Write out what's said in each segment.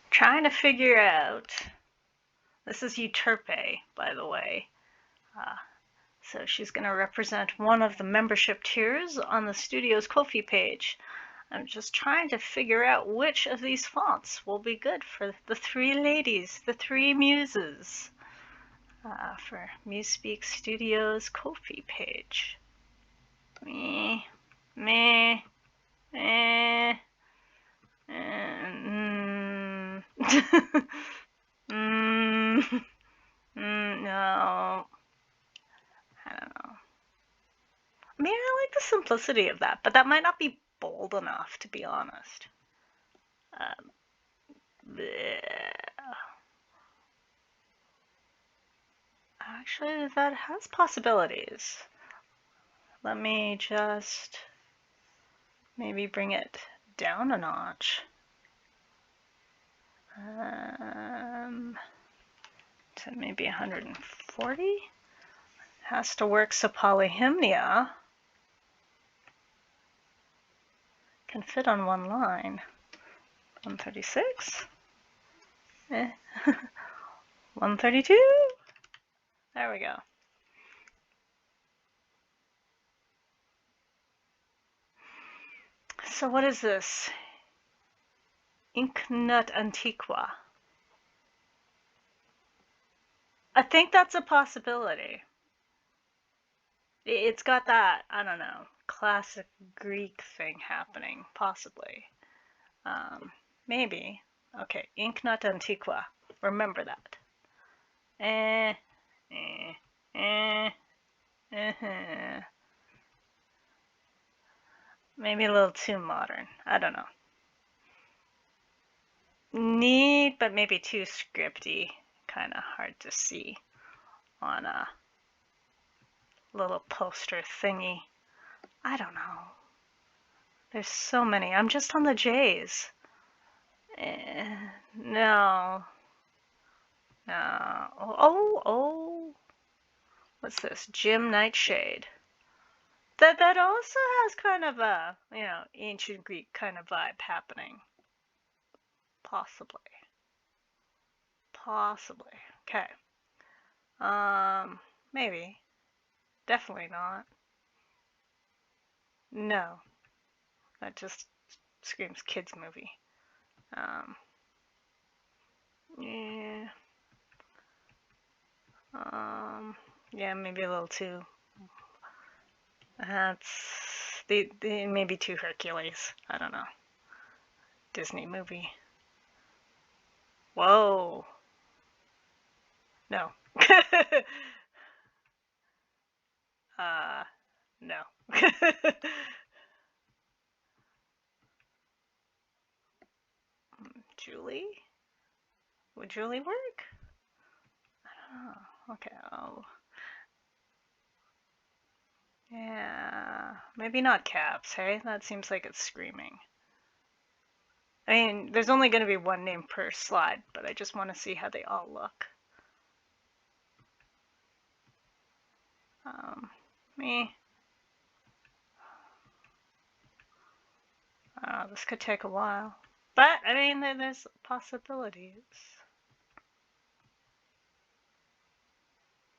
Trying to figure out. This is Euterpe, by the way. So she's going to represent one of the membership tiers on the studio's Ko-fi page. I'm just trying to figure out which of these fonts will be good for the three ladies, the three muses, for Musespeak Studio's Ko-fi page. Me, me, eh, no, I don't know. I mean, I like the simplicity of that, but that might not be bold enough, to be honest. Actually, that has possibilities. Let me just maybe bring it down a notch. To maybe 140. Has to work so polyhymnia can fit on one line. 136. 132. There we go. So what is this? Inknut Antiqua. I think that's a possibility. It's got that, I don't know, classic Greek thing happening, possibly. Maybe. Okay, Inknut Antiqua. Remember that. Maybe a little too modern. I don't know. Neat, but maybe too scripty. Kind of hard to see on a little poster thingy. I don't know. There's so many. I'm just on the J's. No. No. Oh. What's this? Jim Nightshade. That also has kind of a, ancient Greek kind of vibe happening. Possibly. Okay. Maybe. Definitely not. No. That just screams kids movie. Yeah. Yeah, maybe a little too. That's maybe too Hercules. I don't know. Disney movie. Whoa. No. No. Julie? Would Julie work? I don't know. Okay. Oh. Yeah. Maybe not caps, hey? That seems like it's screaming. I mean, there's only going to be one name per slide, but I just want to see how they all look. Me. This could take a while. But, I mean, there's possibilities.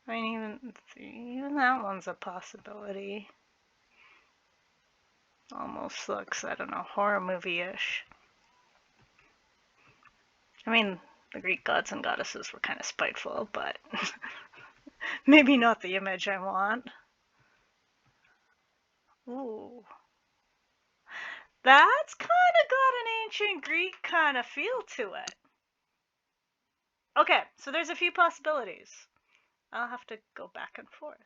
I mean, even that one's a possibility. Almost looks, I don't know, horror movie-ish. I mean, the Greek gods and goddesses were kind of spiteful, but maybe not the image I want. Ooh. That's kind of got an ancient Greek kind of feel to it. Okay, so there's a few possibilities. I'll have to go back and forth.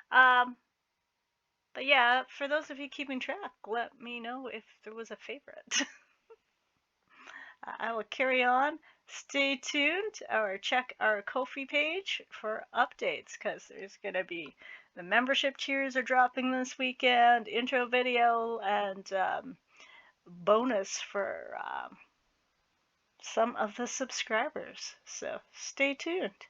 But yeah, for those of you keeping track, let me know if there was a favorite. I will carry on. Stay tuned or check our Ko-fi page for updates because there's going to be the membership tiers are dropping this weekend, intro video, and bonus for some of the subscribers. So stay tuned.